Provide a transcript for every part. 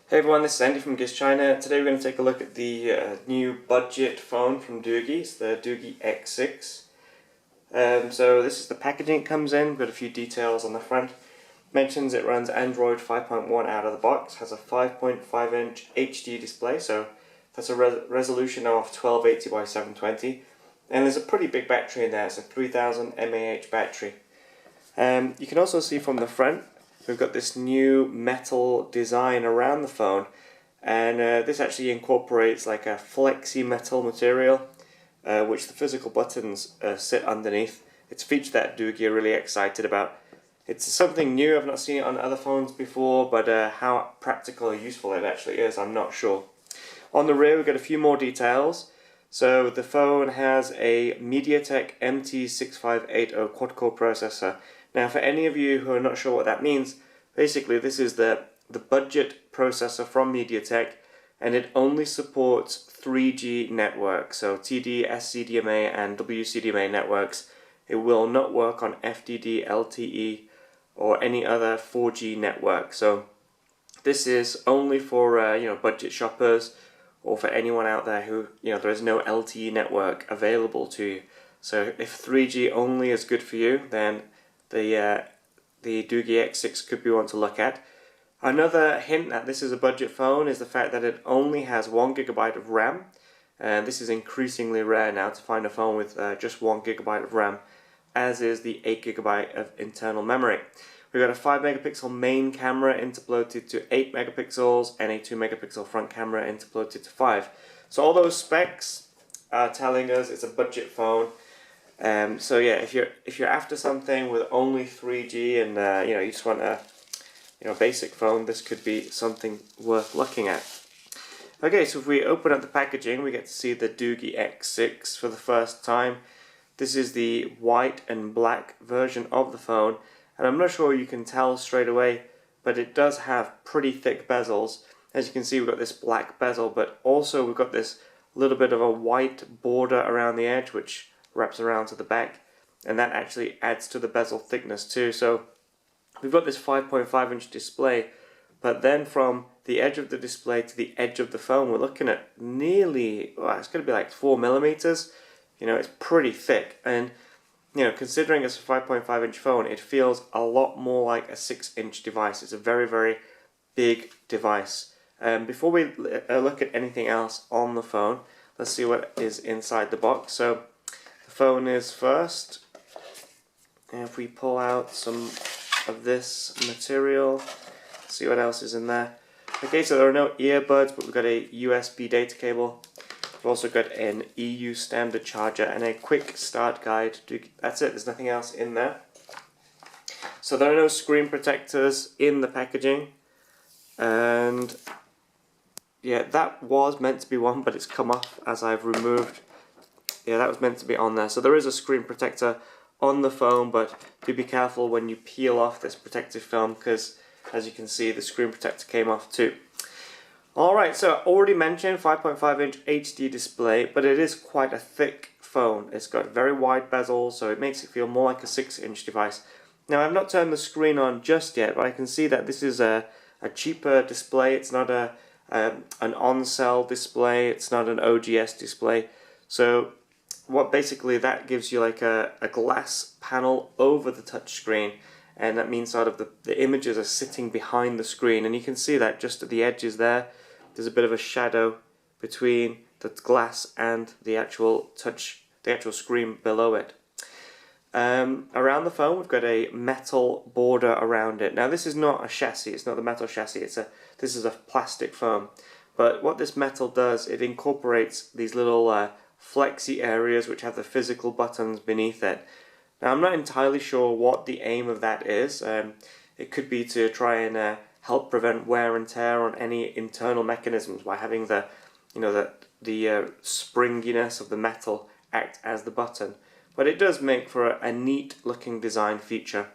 Hey everyone, this is Andy from Giz China. Today we're going to take a look at the new budget phone from Doogee. It's the Doogee X6. So this is the packaging it comes in. We've got a few details on the front. Mentions it runs Android 5.1 out of the box. Has a 5.5 inch HD display, so that's a resolution of 1280 by 720. And there's a pretty big battery in there. It's a 3000 mAh battery. You can also see from the front we've got this new metal design around the phone, and this actually incorporates like a flexi metal material which the physical buttons sit underneath. It's a feature that Doogee are really excited about. It's something new. I've not seen it on other phones before, but how practical or useful it actually is, I'm not sure. On the rear we've got a few more details. So the phone has a MediaTek MT6580 quad-core processor. Now, for any of you who are not sure what that means, basically this is the budget processor from MediaTek, and it only supports 3G networks, so TD, SCDMA and WCDMA networks. It will not work on FDD, LTE or any other 4G network. So this is only for budget shoppers, or for anyone out there who there is no LTE network available to you. So if 3G only is good for you, then the Doogee X6 could be one to look at. Another hint that this is a budget phone is the fact that it only has 1 GB of RAM, and this is increasingly rare now to find a phone with just 1 GB of RAM, as is the 8 GB of internal memory. We've got a 5 megapixel main camera interpolated to 8 megapixels and a 2 megapixel front camera interpolated to 5. So all those specs are telling us it's a budget phone. So yeah, if you're after something with only 3G and you just want a basic phone, this could be something worth looking at. Okay, so if we open up the packaging, we get to see the Doogee X6 for the first time. This is the white and black version of the phone, and I'm not sure you can tell straight away, but it does have pretty thick bezels. As you can see, we've got this black bezel, but also we've got this little bit of a white border around the edge which wraps around to the back, and that actually adds to the bezel thickness too. So we've got this 5.5 inch display, but then from the edge of the display to the edge of the phone we're looking at nearly, it's going to be like 4 millimeters. It's pretty thick, and considering it's a 5.5 inch phone, it feels a lot more like a 6 inch device. It's a very, very big device. Before we look at anything else on the phone, let's see what is inside the box. So the phone is first, and if we pull out some of this material, see what else is in there. Okay, so there are no earbuds, but we've got a USB data cable. We've also got an EU standard charger and a quick start guide. That's it, there's nothing else in there. So there are no screen protectors in the packaging, and yeah, that was meant to be one, but it's come off as I've removed. Yeah, that was meant to be on there. So there is a screen protector on the phone, but do be careful when you peel off this protective film, because as you can see, the screen protector came off too. Alright, so I already mentioned 5.5 inch HD display, but it is quite a thick phone. It's got very wide bezels, so it makes it feel more like a 6 inch device. Now, I've not turned the screen on just yet, but I can see that this is a cheaper display. It's not an on-cell display, it's not an OGS display. So what basically that gives you like a glass panel over the touch screen, and that means sort of the images are sitting behind the screen, and you can see that just at the edges there. There's a bit of a shadow between the glass and the actual screen below it. Around the phone we've got a metal border around it. Now this is not a chassis, it's not the metal chassis, this is a plastic foam. But what this metal does, it incorporates these little flexi areas which have the physical buttons beneath it. Now I'm not entirely sure what the aim of that is. It could be to try and help prevent wear and tear on any internal mechanisms by having the springiness of the metal act as the button. But it does make for a neat looking design feature.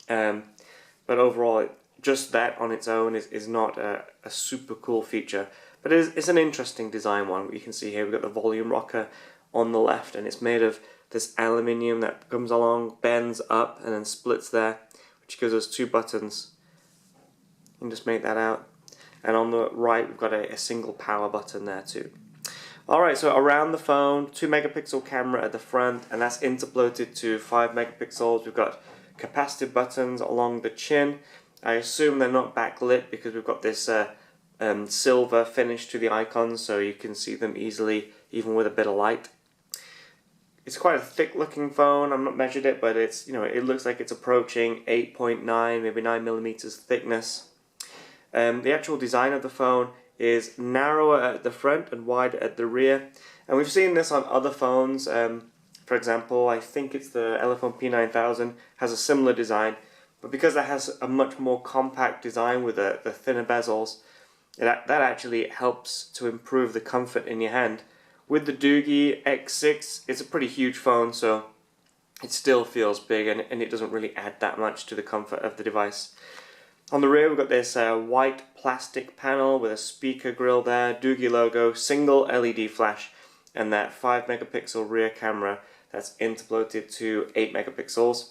But overall, just that on its own is not a super cool feature. But it's an interesting design one. You can see here we've got the volume rocker on the left, and it's made of this aluminium that comes along, bends up, and then splits there, which gives us two buttons. You can just make that out. and on the right we've got a single power button there too. Alright, so around the phone, 2 megapixel camera at the front, and that's interpolated to 5 megapixels. We've got capacitive buttons along the chin. I assume they're not backlit because we've got this silver finish to the icons, so you can see them easily even with a bit of light. It's quite a thick looking phone. I've not measured it, but it's, you know, it looks like it's approaching 8.9, maybe 9 millimeters thickness. The actual design of the phone is narrower at the front and wider at the rear, and we've seen this on other phones. For example, I think it's the Elephone P9000 has a similar design, but because it has a much more compact design with the thinner bezels, that actually helps to improve the comfort in your hand. With the Doogee X6, it's a pretty huge phone, so it still feels big, and it doesn't really add that much to the comfort of the device. On the rear we've got this white plastic panel with a speaker grill there, Doogee logo, single LED flash, and that 5 megapixel rear camera that's interpolated to 8 megapixels.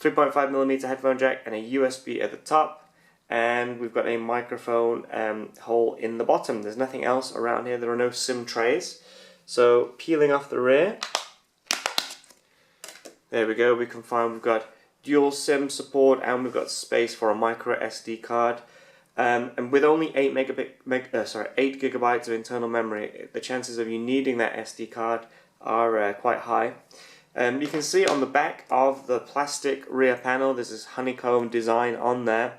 3.5mm headphone jack and a USB at the top, and we've got a microphone hole in the bottom. There's nothing else around here. There are no SIM trays. So peeling off the rear, there we go, we can find we've got dual SIM support and we've got space for a micro SD card. And with only 8 gigabytes of internal memory, the chances of you needing that SD card are quite high. You can see on the back of the plastic rear panel there's this honeycomb design on there,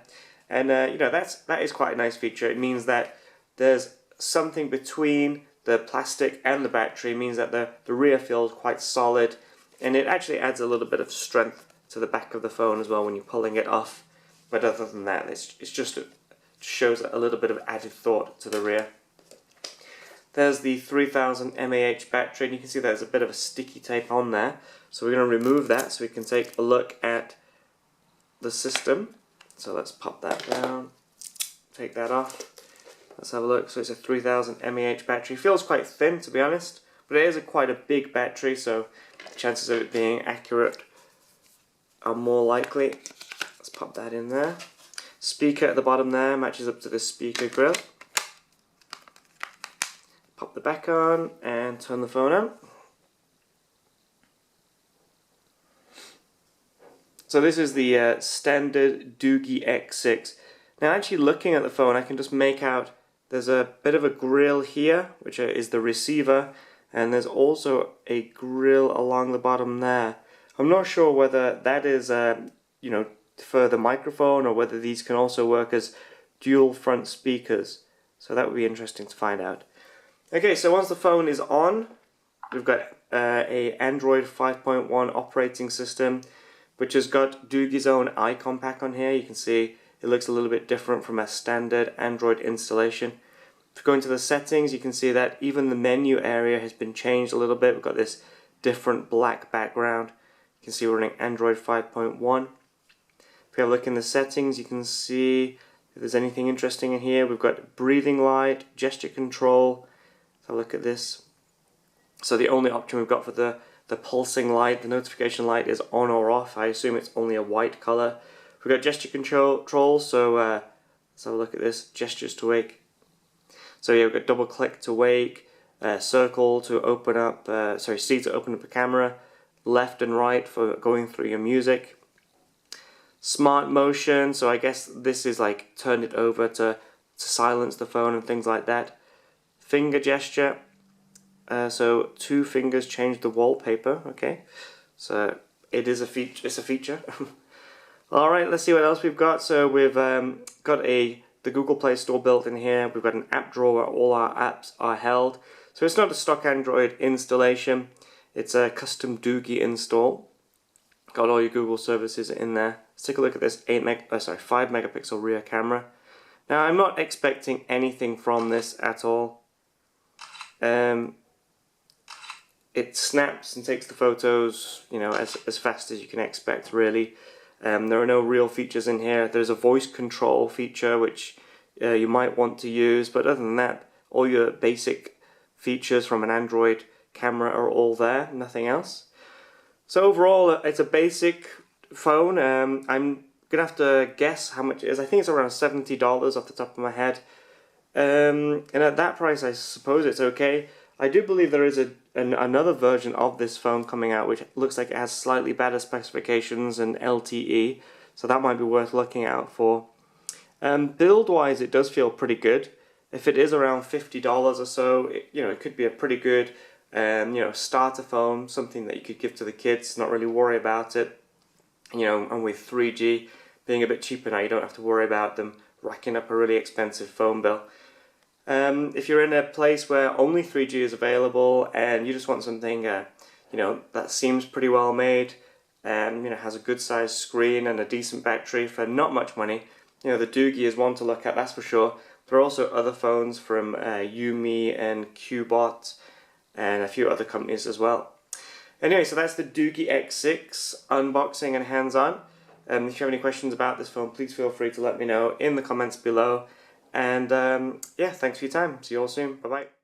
and you know, that is quite a nice feature. It means that there's something between the plastic and the battery. It means that the rear feels quite solid, and it actually adds a little bit of strength to the back of the phone as well when you're pulling it off. But other than that, it's just shows a little bit of added thought to the rear. There's the 3000 mAh battery, and you can see there's a bit of a sticky tape on there. So we're going to remove that so we can take a look at the system. So let's pop that down, take that off. Let's have a look. So it's a 3000 mAh battery. Feels quite thin, to be honest, but it is quite a big battery, so the chances of it being accurate are more likely. Let's pop that in there. Speaker at the bottom there matches up to the speaker grill. Pop the back on and turn the phone on. So this is the standard Doogee X6. Now actually looking at the phone, I can just make out there's a bit of a grill here, which is the receiver, and there's also a grill along the bottom there. I'm not sure whether that is you know, for the microphone, or whether these can also work as dual front speakers. So that would be interesting to find out. Okay, so once the phone is on, we've got a Android 5.1 operating system, which has got Doogee's own icon pack on here. You can see it looks a little bit different from a standard Android installation. If you go into the settings, you can see that even the menu area has been changed a little bit. We've got this different black background. You can see we're running Android 5.1. If we have a look in the settings, you can see if there's anything interesting in here. We've got breathing light, gesture control. Let's have a look at this. So the only option we've got for the pulsing light, the notification light, is on or off. I assume it's only a white color. We've got gesture control, so let's have a look at this. Gestures to wake. So yeah, we've got double click to wake, circle to open up, C to open up a camera, left and right for going through your music. Smart motion, so I guess this is like turn it over to silence the phone and things like that. Finger gesture, so 2 fingers change the wallpaper. Okay, so it is a feature. It's a feature. All right, let's see what else we've got. So we've got the Google Play Store built in here. We've got an app drawer where all our apps are held. So it's not a stock Android installation. It's a custom Doogee install. Got all your Google services in there. Let's take a look at this 5 megapixel rear camera. Now I'm not expecting anything from this at all. It snaps and takes the photos, you know, as fast as you can expect, really. There are no real features in here. There's a voice control feature which you might want to use, but other than that, all your basic features from an Android camera are all there, nothing else. So overall, it's a basic phone. I'm gonna have to guess how much it is. I think it's around $70 off the top of my head. And at that price, I suppose it's okay. I do believe there is another version of this phone coming out which looks like it has slightly better specifications and LTE, so that might be worth looking out for. Build-wise, it does feel pretty good. If it is around $50 or so, it could be a pretty good starter phone, something that you could give to the kids, not really worry about it. And with 3G being a bit cheaper now, you don't have to worry about them racking up a really expensive phone bill. If you're in a place where only 3G is available and you just want something that seems pretty well made and has a good sized screen and a decent battery for not much money, the Doogee is one to look at, that's for sure. There are also other phones from Yumi and Qbot and a few other companies as well. Anyway, so that's the Doogee X6 unboxing and hands-on. If you have any questions about this phone, please feel free to let me know in the comments below. And yeah, thanks for your time. See you all soon. Bye-bye.